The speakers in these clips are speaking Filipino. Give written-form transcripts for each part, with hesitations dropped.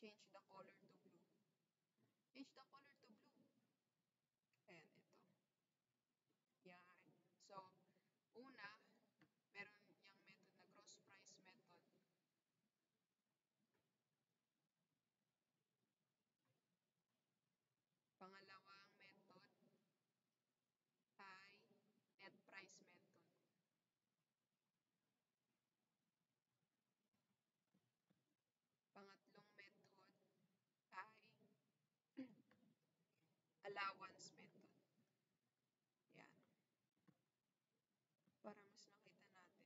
Change the color to blue. Change the color to blue. Ayan, ito. Yan. So, una, meron yung method na gross price method. Pangalawang method ay net price method. Pangatlong method ay allowance method. Yan. Para mas nakita natin.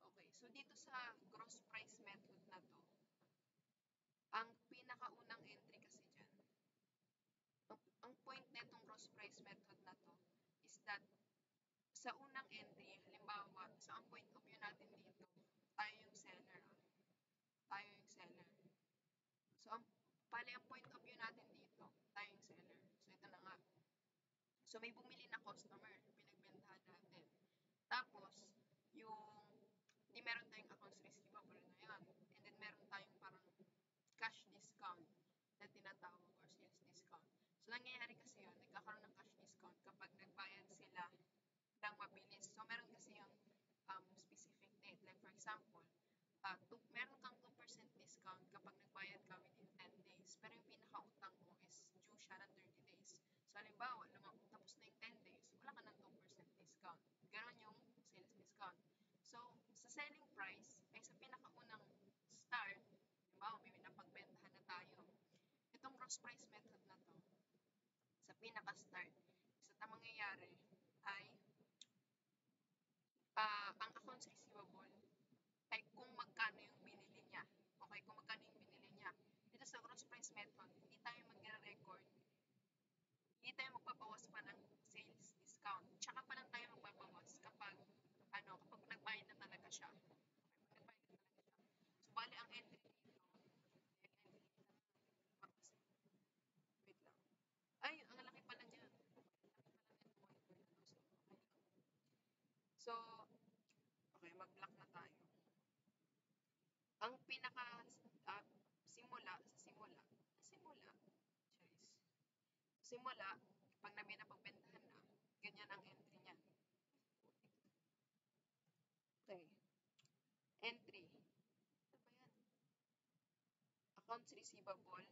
Okay, so dito sa gross price method na to, ang pinakaunang entry kasi dyan, ang point netong gross price method na to is that sa unang entry, halimbawa, sa ang point of view natin dito, tayo yung seller. Tayo yung seller. So, ang point of view natin dito, tayo yung seller. So, ito na nga. So, may bumili na customer, pinagbentahan natin. Tapos, di meron tayong accounts receivable ngayon. And then, meron tayong parang cash discount na tinatawag or sales discount. So, nangyayari kasi yun, nagkakaroon ng cash discount kapag nagbayad sila ng mabilis. So, meron kasi yung specific date. Like, for example, meron kang 2% discount kapag nagbayad ka within 10 days. Pero yung pinakautang mo is due siya ng 30 days. So, halimbawa, tapos na yung 10 days, wala ka ng 2% discount. Ganon yung sales discount. So, sa selling price, ay sa pinakaunang start, halimbawa, may napagbentahan na tayo. Itong gross price method na to, sa pinaka-start, sa mangyayari ay ang accounts receivable ay kung magkano yung binili niya. Okay, kung magkano yung binili niya. Dito sa gross price method, hindi tayo mag-record. Hindi tayo magpapawas pa ng sales discount. Tsaka pa lang tayo magpapawas kapag nagbayad na talaga siya. Okay, nagbayad na talaga siya. So, bali ang entry dito, wait lang. Ay, ang laki pala niya. So, okay, mag-block na tayo. Ang pinaka simula, pag napagbentahan na, ganyan ang entry niya. Okay. Entry. Ito ba yan? Accounts receivable.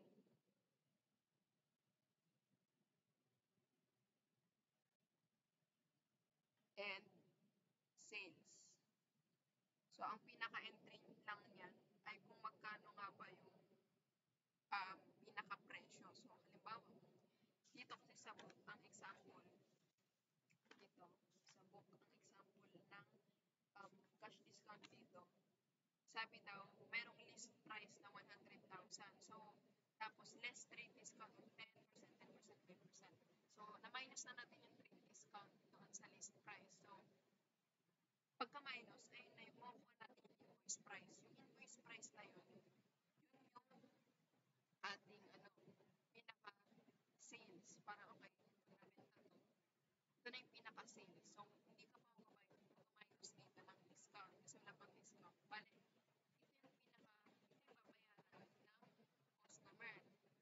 And sales. So, ang pinaka-entry lang niyan ay kung magkano nga ba yung pinaka-presyo. So, halimbawa, dito kasi sa book, ang example, dito, sa book, ang example ng cash discount dito, sabi daw, merong list price na 100,000. So, tapos less trade discount of 10%, 10%, 10%. So, na-minus na natin yung trade discount doon sa list price. So, pagka-minus, ayun na yung makukuha natin yung invoice price. Yung invoice price na yun yung ating pinaka-sales. Para okay, nabenta to. Ito na yung pinaka-sales. So, hindi ka pa minus dito ng discount kasi wala pang discount. Bale, ito yung babayaran ng customer.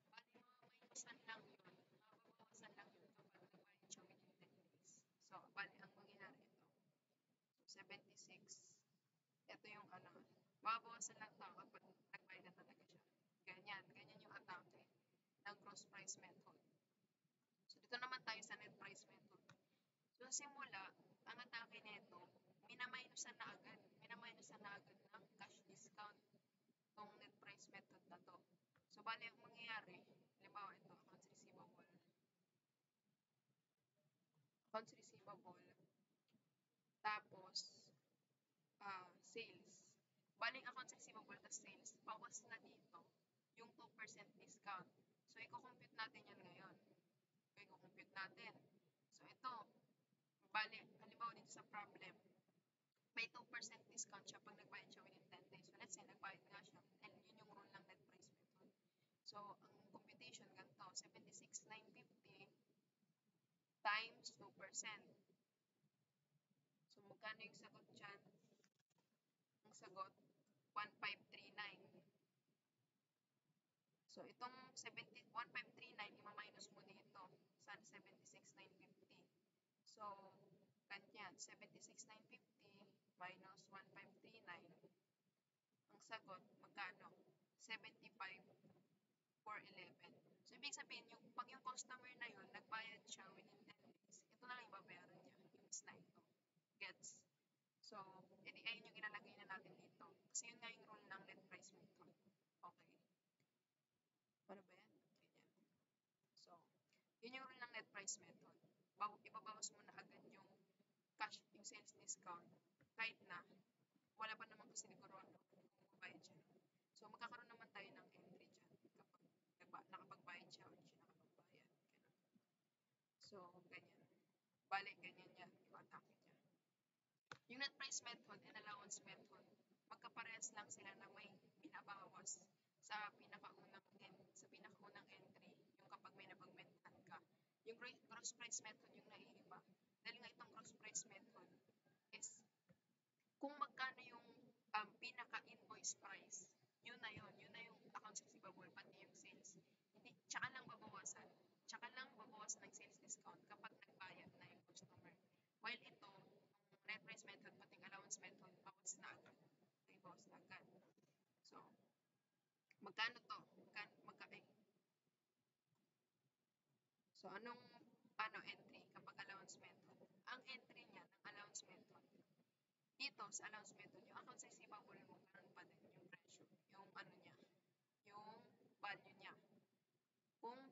Bale, mamamayusan lang yun. Mababawasan lang yun kapag nagbayad siya within 10 days. So, bale, ang mangyayari ito. So, 76. Ito yung mababawasan lang ito kapag nagbayad na talaga siya. Ganyan yung atake ng cross price method. So, dito naman tayo sa net price method. So, simula, ang atake nito, minaminusan na agad. Minaminusan na agad ng cash discount tong net price method na to. So, bali, ang mangyayari, halimbawa ito, accounts receivable. Accounts receivable. Tapos, sales. Bali, accounts receivable na sales, bawas na dito yung 2% discount. So, i-compute natin yan ngayon. Okay, i-compute natin. So, ito, bali, halimbawa dito sa problem, may 2% discount siya pag nagbayad siya within 10 days. So, let's say, nagbayad nga siya. And yun yung rule ng net price method. So, ang computation ganito, 76,950 times 2%. So, magkano yung sagot dyan? Ang sagot, 1539. So, itong 1539, ima-minus mo dito sa 76,950. So, ganyan, 76,950 minus 1539. Ang sagot, magkano? 75,411. So, ibig sabihin, pag yung customer na yun, nagbayad siya within 10 days, ito na lang yung babayaran niya, yung is na ito. Gets? So, edi ayun yung ilalagay na natin dito. Kasi yun nga yung rule ng net price method. Okay. Ano ba yan? Ganyan. So, yun yung rule ng net price method. Ibabawas mo na agad yung cash, yung sales discount, kahit na wala pa naman kasi siguro kung magbayad siya. So, magkakaroon naman tayo ng entry dyan kapag nakapagbayad siya o hindi siya nakapagbayad. Ganun. So, ganyan. Balik, ganyan yan yung atake niya. Yung net price method and allowance method, magkaparehas lang sila na may binabawas sa pinakaunang entry, yung kapag may napagbentahan ka. Yung gross price method yung naiiba. Dahil nga itong gross price method is kung magkano yung pinaka-invoice price, yun na yung accounts receivable, pati yung sales. Hindi, tsaka lang babawasan ng sales discount kapag nagbayad na yung customer. While ito, net price method, pati allowance method, bawas na agad. Okay, bawas na agad. So, magkano to? So, anong entry kapag allowance method? Ang entry niya ng allowance method, dito sa allowance method, yung accounts receivable mo, ganun pa din yung presyo, yung yung value niya. Kung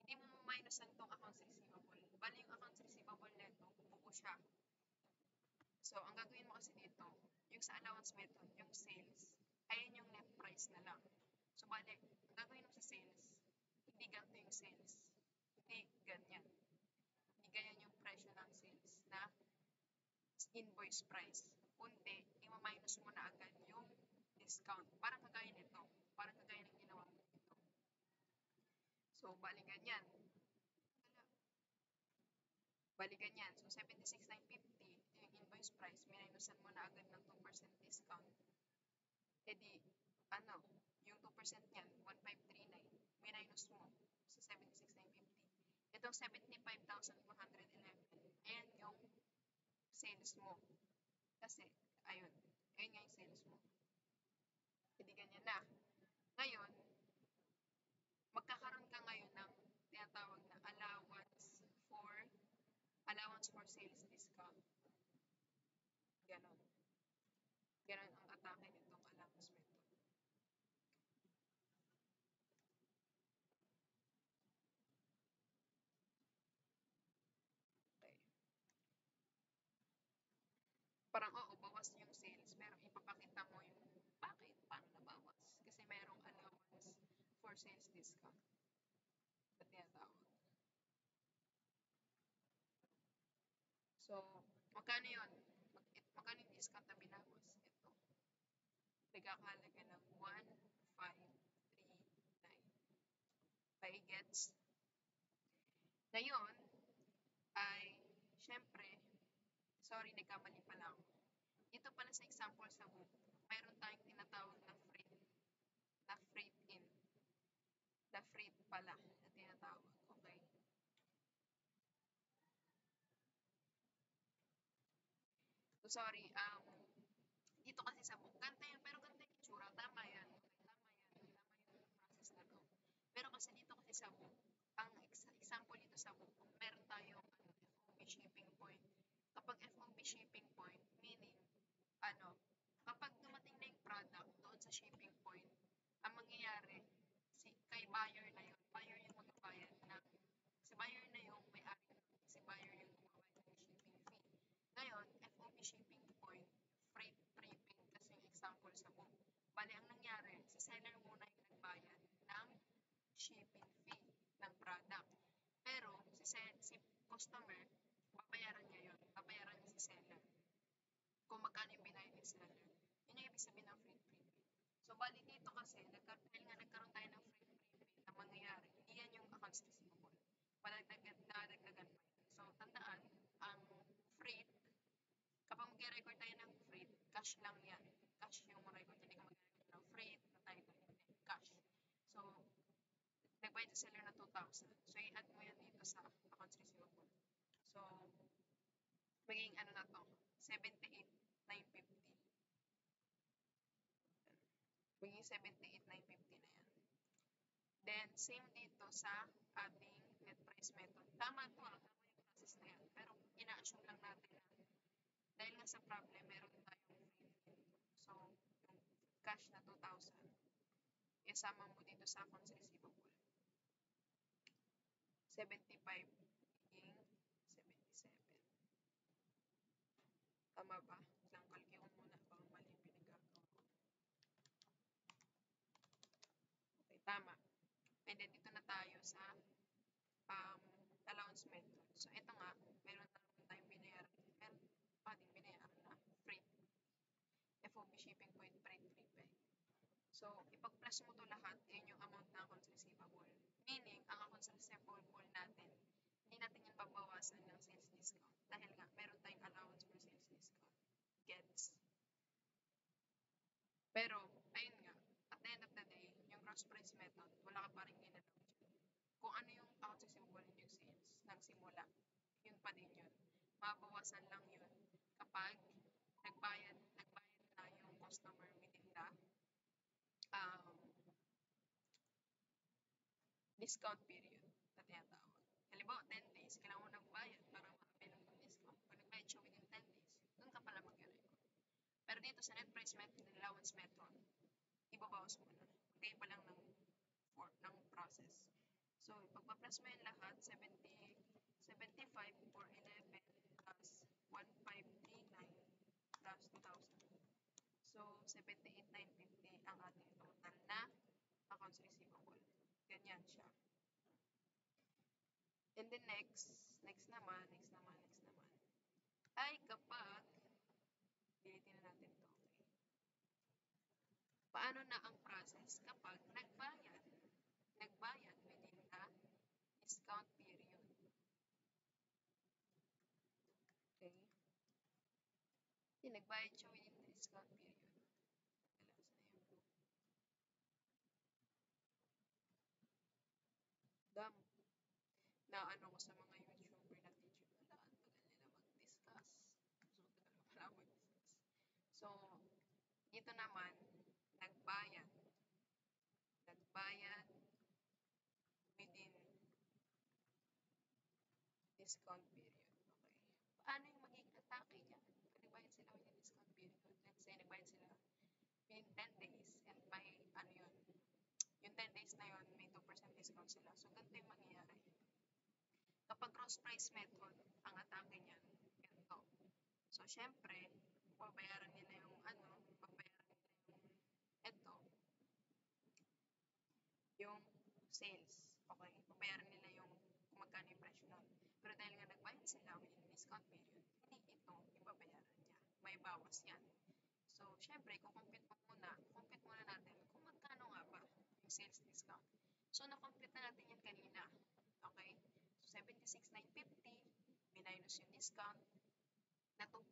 hindi mo minus lang itong accounts receivable, bali yung accounts receivable nito, buo siya. So, ang gagawin mo kasi dito, yung sa allowance method, yung sales, ayun yung net price na lang. So, bali, ang gagawin mo sa sales, hindi ganito yung sales. Hindi ganyan. Hindi ganyan yung presyo ng sales na invoice price. Kundi, ima-minus mo na agad yung discount. Parang kagaya nito. Parang kagaya ng ginawa mo dito. So, bali ganyan. So, 76,950, yung invoice price, minusan mo na agad ng 2% discount. E di, yung 2% niyan, 1,539, minus mo sa 76,950. Itong 75,411, ayan yung sales mo. Kasi, ayun nga yung sales mo. E di ganyan na. Ngayon, magkakaroon ka ngayon ng tinatawag na allowance for sales discount. Ganon. Ganon ang atake nitong allowance method. Okay. Parang, bawas yung sales, pero ipapakita mo yung bakit, paano nabawas. Kasi merong allowance for sales discount. Na tinatawag. So, magkano yun? Magkano yung discount na binawas? Ito. Nagkakahalaga ng 1,539. By gets? Ngayon, ay, syempre, sorry, nagkamali pala ako. Dito pala sa example sa book, mayroon tayong tinatawag na freight in. The freight pala na tinatawag. Okay? So, sorry, dito kasi sa book, ganda yan, pero ganda yung itsura. Tama yan. Okay, tama yung process na to. Pero kasi dito kasi sa book, ang example dito sa book, meron tayong FOB shipping point. Kapag FOB shipping point, meaning, kapag dumating na yung product doon sa shipping point, ang mangyayari, kay buyer na yun, buyer yung magbabayad ng, si buyer na yung may-ari, si buyer yung magbabayad ng shipping fee. Ngayon, FOB shipping point, freight prepaid kasi yung example sa book. Bali, ang nangyari, si seller muna yung nagbayad ng shipping fee ng product. Pero, si customer, babayaran niya yun. Babayaran niya si seller. Kung magkano yung binayad ni seller. Yun yung ibig sabihin ng freight prepaid. So, bali dito kasi, dahil nga nagkaroon tayo ng freight prepaid na mangyayari, hindi yan yung accounts receivable. Nadagdagan pa yan. So, tandaan, ang freight, kapag mag-record tayo ng freight, cash lang yan. Cash yung record. Hindi ka mag-record ng freight, na title, hindi. Cash. So, nagbayad sa seller na 2,000. So, i-add mo yan dito sa accounts receivable. So, magiging ano na to? 78,950. Magiging 78,950 na yan. Then, same dito sa ating net price method. Tama to tama yung process na yan. Pero, ina-assume lang natin na dahil nga sa problem, meron tayong free dito. So, yung cash na 2,000, isama mo dito sa accounts receivable. 75 magiging 77. Tama ba? Isang kalki ko muna. Baka mali yung pinagagawa ko. Okay, tama. And then, dito na tayo sa allowance method. So, ito nga, meron na naman tayong binayaran. Meron pa din binayaran na freight. FOB shipping point, freight, free pay. So, ipag-plus mo to lahat, yun yung amount na accounts receivable. Meaning, ang accounts receivable natin, hindi natin yan pabawasan ng sales discount. Dahil nga, meron tayong allowance for sales discount. Gets? Pero, ayun nga, at the end of the day, yung gross price method, wala ka pa rin ginalaw dyan. Kung ano yung accounts receivable yung sales, nagsimula, yun pa din yun. Mabawasan lang yun kapag nagbayad na yung customer within the discount period na tinatawag. Halimbawa, 10 days, kailangan mo nagbayad para ma-avail ng discount. Pag nagbayad siya within 10 days, doon ka pala mag-record. Pero dito sa net price method and allowance method, ibabawas mo na. Magkaya pa lang ng process. So, ipagpa-plus mo yung lahat, 75 for 11 plus 1,539 plus 2,000. So, 78,950 ang ating total na accounts receivable. Ganyan siya. And then next naman, ay kapag, dilitin na natin to. Okay. Paano na ang process kapag nagbayad within the discount period? Okay. Nagbayad siya within the discount period. Dam. Na ano ko sa mga YouTuber na teacher, tagal nila mag-discuss. So, tagal pala mag-discuss. So, dito naman, nagbayad within discount period. Okay. Paano yung magiging atake niya? Nagbayad sila within discount period. Let's say, nagbayad sila within 10 days and may, ano yun, yung 10 days na yun, may 2% discount sila. So, ganito yung mangyayari. Kapag cross price method, ang atake niyan, ganito. So, syempre, babayaran nila yung yung sales. Okay? Babayaran nila yung kung magkano yung presyo nun. Pero dahil nga nagbayad sila within discount period, hindi ito yung babayaran niya. May bawas yan. So, syempre, compute muna natin kung magkano nga ba yung sales discount. So, na-compute na natin yan kanina. Okay? So, 76,950 minus yung discount na 2%.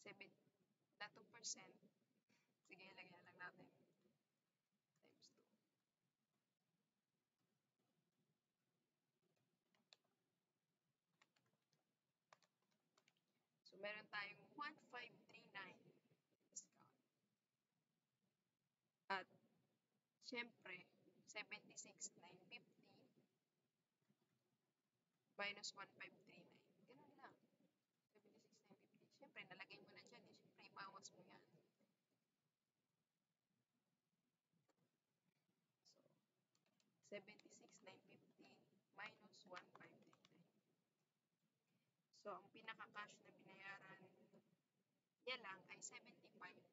So, na 2%, sige, lagyan lang natin. Times 2. So, meron tayong 1,539 discount. At, syempre, 76,950 minus 1,539. Ganun lang. 76,950. Syempre, nalagay mo na dyan. Syempre, ibawas mo yan. So, 76,950 minus 1,539. So, ang pinaka-cash na binayaran niya lang ay 75,411.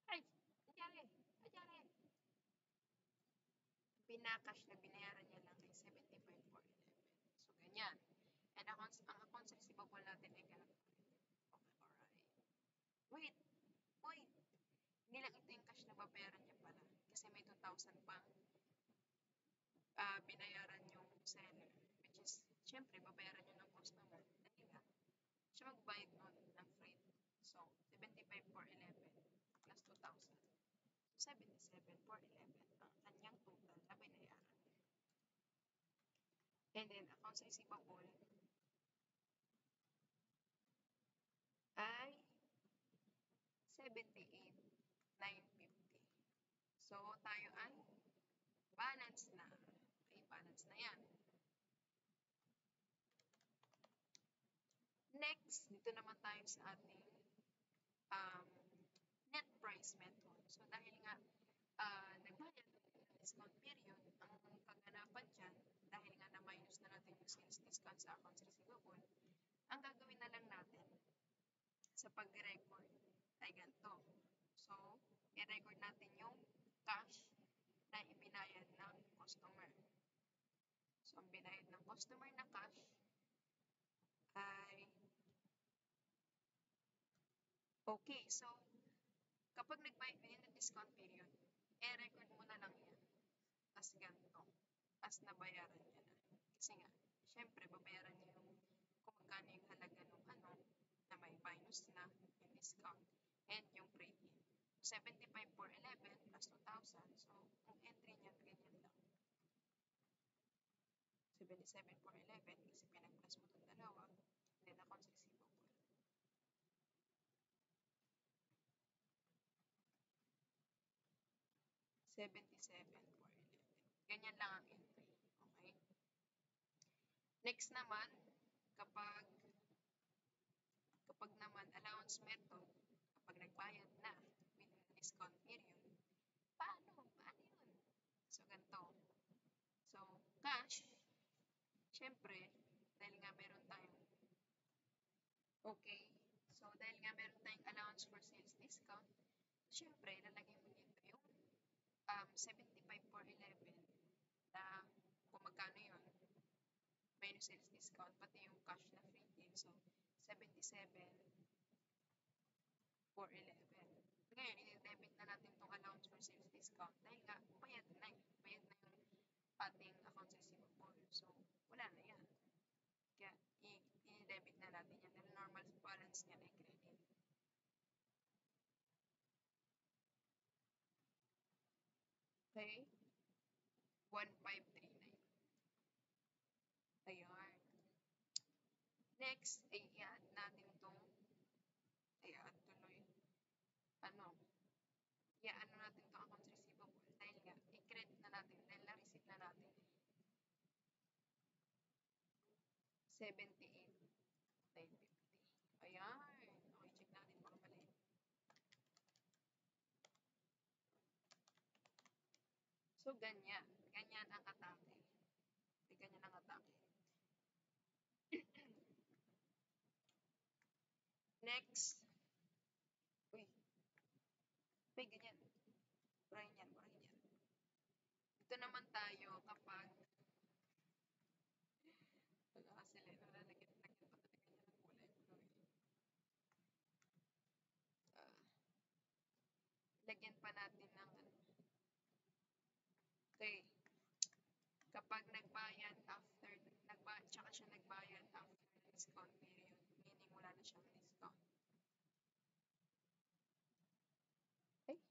Okay? Ay, nangyari. Pinaka-cash na binayaran niya lang ay 75,411. So, ganyan. And ang accounts receivable natin ay ganun. Okay, alright. Wait. Hindi lang ito yung cash na babayaran niya pala. Kasi may 2,000 pang binayaran yung seller. Which is, syempre, babayaran niyo ng customer. Dahil nga, siya magbayad nun ng freight. So, 75,411 plus 2,000. 77,411 ang kanyang total na binayaran. And then, accounts receivable ay 78,950. So, tayo ay balance na. Okay, balance na yan. Next, dito naman tayo sa ating net price method. So, dahil nga nagbayad ng discount period, ang kaganapan dyan, dahil nga na-minus na natin yung sales discount sa accounts receivable, ang gagawin na lang natin sa pag-record ay ganito. So, i-record natin yung cash na ibinayad ng customer. So, ang binayad ng customer na cash ay okay. So, kapag nagbayad din ng discount period, i-record mo na lang yan as ganito, as nabayaran niya na. Kasi nga, syempre, babayaran niya yung kung magkano yung halaga ng na may minus na yung discount and yung premium. 75,411 plus 2,000. So, kung entry niya, ganyan lang. 77,411 kasi pinag-plus mo itong dalawa. Then, accounts receivable. 77,411. Ganyan lang ang entry. Okay? Next naman, kapag naman allowance method, kapag nagbayad na within the discount period, paano yun? So, ganito. So, cash, syempre, dahil nga meron tayong, okay, so dahil nga meron tayong allowance for sales discount, syempre, lalagay mo dito yung 75,411 na kung magkano yun, minus sales discount, pati yung cash na free din. So, 77,411. Ngayon, i-debit na natin itong allowance for sales discount dahil nga, bayad na yung ating accounts receivable. So, wala na yan. Kaya, i-debit na natin yan. Dahil normal balance niya na i-credit. Okay? 1,539. Ayan. Next, ay i-add natin itong, i-add tuloy, i-add natin itong accounts receivable dahil nga, i-credit na natin dahil na-receive na natin. 78,950. Ayan. Okay, check natin baka mali. So, ganyan. Ganyan ang atake. Ganyan ang atake. Next. Uy. May ganyan. Burahin yan. Dito naman tayo kapag wala sila. Lalagyan pa talaga niya ng kulay blue. Lagyan pa natin ng okay. Kapag nagbayad after, tsaka siya nagbayad after discount period, meaning wala na siyang discount. Discount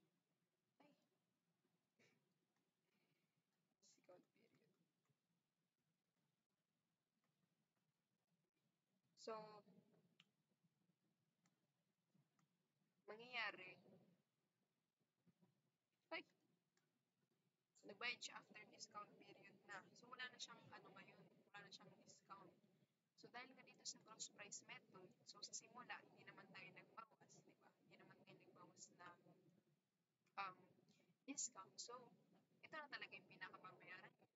period. So, mangyayari, nagbayad siya after discount period na. So, wala na siyang ngayon, wala na siyang discount. So, dahil nga dito sa cross price method, so sa simula, hindi naman tayo nagbawas, di ba? Hindi naman tayo nagbawas ng discount. So, ito na talaga yung pinakababayaran niya.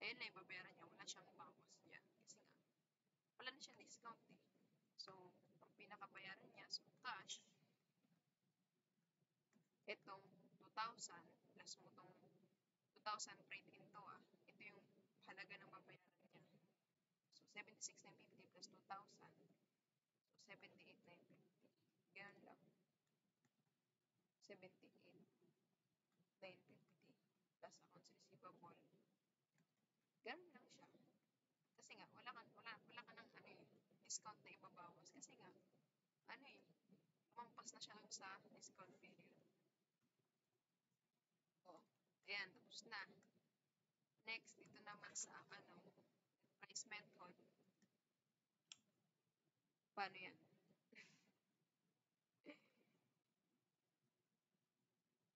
Ayan na yung babayaran niya, wala siyang bawas dyan. Kasi nga, wala na siyang discount eh. So, ang pinakabayaran niya, so cash, itong 2,000 plus mo itong 2,000 paid into ito yung halaga ng babayaran niya. So, 76,950 plus 2,000. So, 78,950. Ganun lang. 78,950 plus accounts receivable. Ganun lang siya. Kasi nga, wala ka ng discount na ibabawas. Kasi nga, lumampas na siya sa discount period. Ayan, tapos na. Next, dito naman sa price method. Paano yan?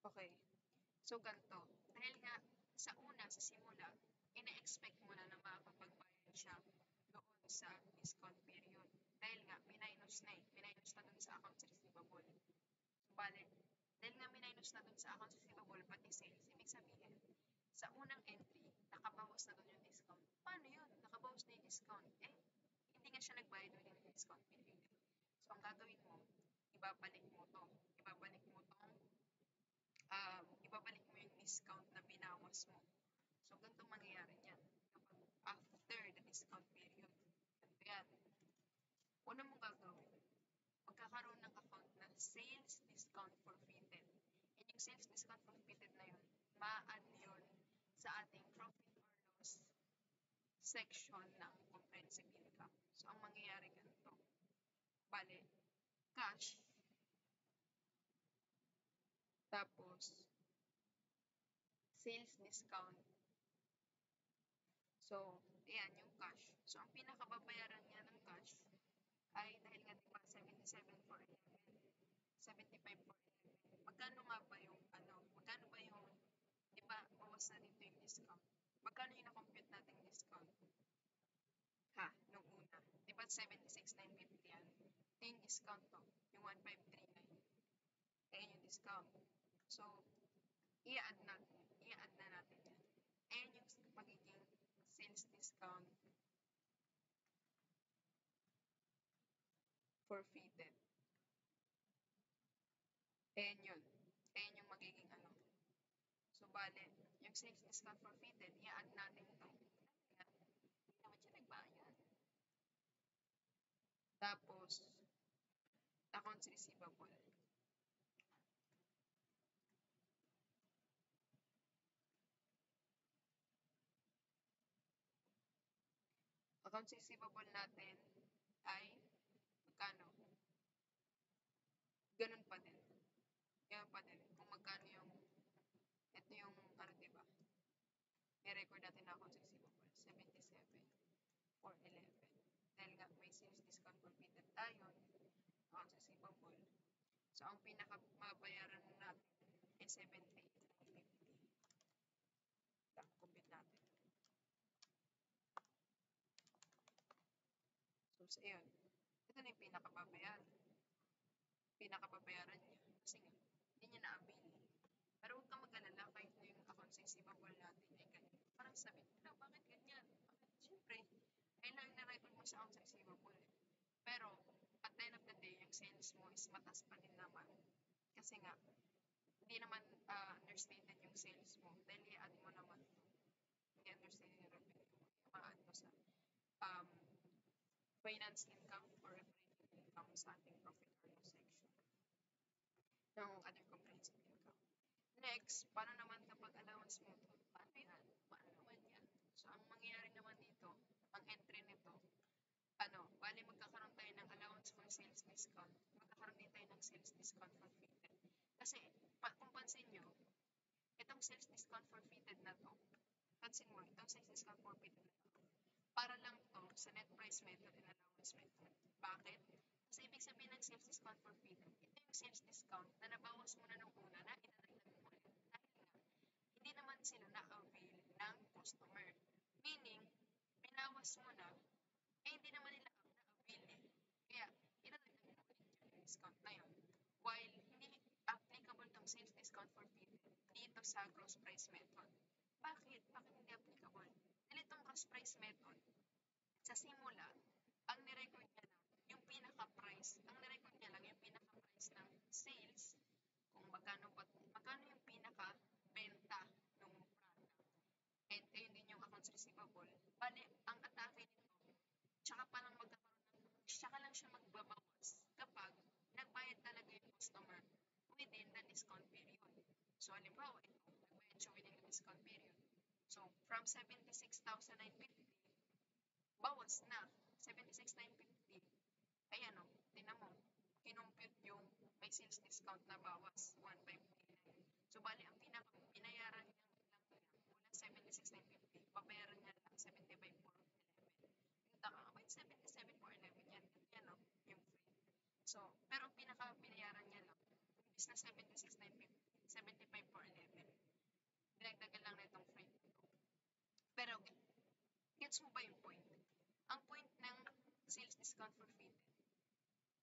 Okay. So, ganito. Dahil nga, sa simula, ina-expect mo na makakapagbayad siya doon sa discount period. Dahil nga, minus na eh. Minus na doon sa accounts receivable. So, bale, dahil nga minus na doon sa accounts receivable, pati sales, ibig sabihin, sa unang entry, nakabawas na doon yung discount. Paano yun? Nakabawas na yung discount. Hindi nga siya nagbayad doon yung discount period. So, ang gagawin mo, ibabalik mo to. Ibabalik mo yung discount na binawas mo. So, ganito mangyayari niyan. Kapag after the discount period. Ganito yan. Una mong gagawin, magkakaroon ng account na sales discount forfeited. And yung sales discount forfeited na yun, ma-add yun sa ating profit or loss section ng comprehensive income. So, ang mangyayari ganito. Bale, cash. Tapos, sales discount. So, ayan yung cash. So, ang pinakababayaran niya ng cash ay dahil nga diba 77 for 11, 75 for 11. Magkano nga ba yung magkano ba yung, diba, bawas na dito yung discount. Magkano yung na-compute nating discount? Nung una. Diba 76,950 yan? Ito yung discount to. Yung 1,539. Ayan yung discount. So, i-add na natin yan. Ayan yung magiging sales discount forfeited. Ayan yun. Ayan yung magiging So, bale, yung sales discount forfeited, i-add natin ito. Hindi naman siya nagbayad. Tapos, accounts receivable. Accounts receivable natin ay magkano? Ganun pa din. Kung magkano yung, ito yung, diba? I-record natin na accounts receivable. 77 for 11. Dahil nga may sales discount forfeited tayo, accounts receivable. So, ang pinakamabayaran natin ay 78,950. Compute natin. So, ayun. Ito na yung pinakababayaran. Pinakababayaran niya. Kasi nga, hindi niya na-avail. Pero huwag kang mag-alala kahit na yung accounts receivable natin ay ganyan. Parang sabi, bakit ganyan? Siyempre, ay lang na-record mo sa accounts receivable. Pero, at the end of the day, yung sales mo is matas pa din naman. Kasi nga, hindi naman understated yung sales mo. Dahil i-add mo naman ito. Hindi understated yung revenue mo. I-add mo sa finance income or operating income sa ating profit or loss section ng other comprehensive income. Next, paano naman kapag allowance mo ito? Paano yan? So, ang mangyayari naman dito, ang entry nito, bali magkakaroon tayo ng allowance for sales discount. Magkakaroon din tayo ng sales discount forfeited. Kasi, kung pansin nyo, itong sales discount forfeited na to, pansin mo, itong sales discount forfeited na to, para lang to sa net price method and allowance method. Bakit? Kasi ibig sabihin ng sales discount forfeited, ito yung sales discount na nabawas mo na nung una na idadagdag mo ulit. Dahil nga, hindi naman sila na-avail ng customer. Meaning, binawas mo na, hindi naman nila na-avail eh. Kaya, idadagdag mo ulit yung discount na yun. While hindi applicable tong sales discount forfeited dito sa gross price method. Bakit? Bakit hindi applicable? Dahil itong gross price method, sa simula, ang nirecord niya lang yung pinaka-price. Ang nirecord niya lang yung pinaka-price ng sales, kung magkano yung pinaka-benta ng product. And ayun din yung accounts receivable. Bali, ang atake nito, tsaka lang siya magbabawas kapag nagbayad talaga yung customer within the discount period. So, halimbawa, nagbayad siya within the discount period. So, from 76,950, bawas na 76,950. Ayan tinan mo, kinompute yung may sales discount na bawas 1,539. So, bali, ang binayaran niyang pero ang pinaka-binayaran niya lang, imbis na 76,950, 75,411. Dinagdagan lang na itong frame nito. Pero, gets mo ba yung point? Ang point ng sales discount for fitted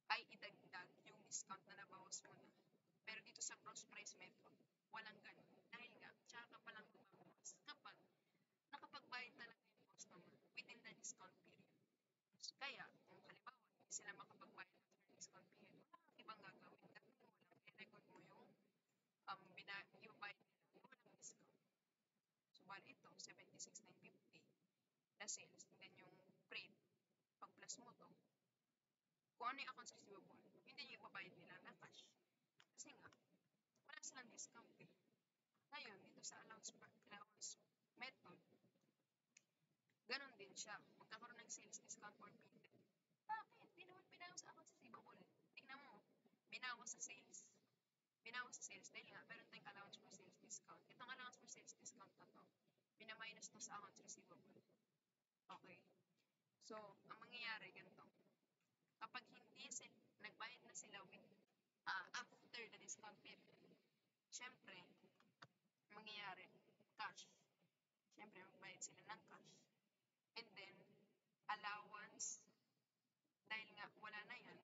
ay idagdag yung discount na nabawas mo na. Pero dito sa gross price method, walang ganun. Dahil nga, tsaka ka palang bumabawas kapag nakapagbayad talaga yung customer within the discount period. Kaya, kung halimbawa, hindi sila makapagbayad after discount period, wala kang ibang gagawin. Gagawin mo lang, i-record mo yung yung bayad nila, yung walang discount. So, bali ito, 76,950 na sales, and then yung freight, pag-plus mo to, kung ano yung accounts receivable, hindi yung ipabayad nila na cash. Kasi nga, wala silang discount eh. Ngayon, dito sa allowance method, ganun din siya. Magkakaroon ng sales discount for fitted. Bakit? Di naman binawas sa accounts receivable. Tingnan mo, binawas sa sales. Binawas sa sales dahil nga, meron tayong allowance for sales discount. Itong allowance for sales discount na to, binaminus to sa accounts receivable. Okay. So, ang mangyayari ganito. Kapag hindi nagbayad na sila after the discount period, syempre, mangyayari, cash. Syempre, magbayad sila ng cash. And then, allowance, dahil nga wala na yan,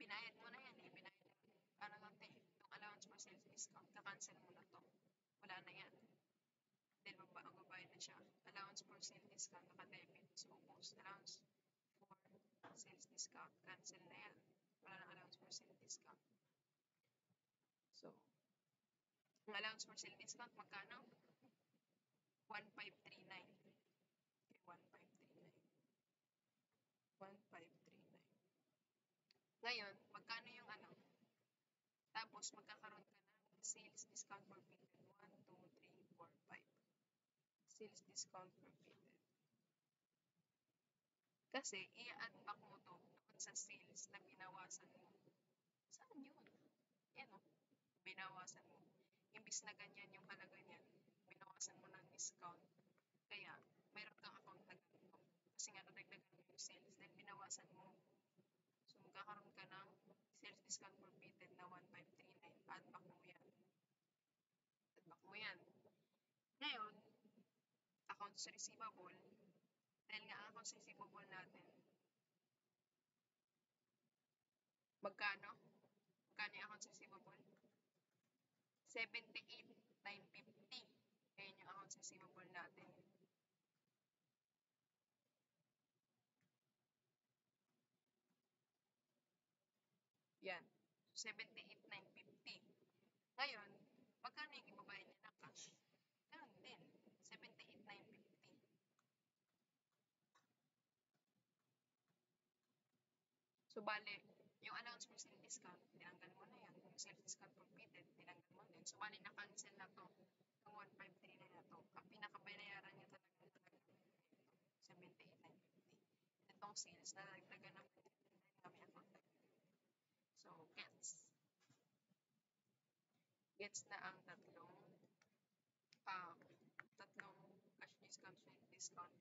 binayad mo na yan eh, binayad mo, ano natin, itong allowance for sales discount, kakancel mo na to. Wala na yan. Then, magbabayad na siya. Allowance for sales discount, naka-debit. So, post allowance for sales discount, cancel na yan. Wala na allowance for sales discount. So, ang allowance for sale discount, magkano? 1,539. Okay, 1,539. 1,539. Ngayon, magkano yung ano? Tapos, magkakaroon ka ng sales discount for fitted. 1, 2, 3, 4, 5. Sales discount for fitted. Kasi, i-add back mo to doon sa sales na binawasan mo. Saan yun? Yan o. Binawasan mo. Imbis na ganyan yung halaga niyan, binawasan mo ng discount. Kaya, mayroon kang account na ganito. Kasi nga, nadagdagan mo yung sales, then binawasan mo. So, magkakaroon ka ng sales discount for fitted na 1,539. Add back mo yan. Add back mo yan. Ngayon, accounts receivable. Dahil nga, accounts receivable natin, magkano? Magkano yung accounts receivable? 78,950. Ayan yung accounts receivable natin. Yan. 78,950. Ngayon, magkano yung ibabayad niya ng cash? Ganun din. 78,950. So, bale, yung allowance for sale discount, tinanggal mo na yan. Yung sales discount for fitted, tinanggal mo din. So, bale, na-cancel na to. Yung 1,539 na to. Ang pinakabayaran niya talaga ito. 78,950. Itong sales, nalagdagan ng kami account. So, gets na ang tatlong cash discount, sale discount,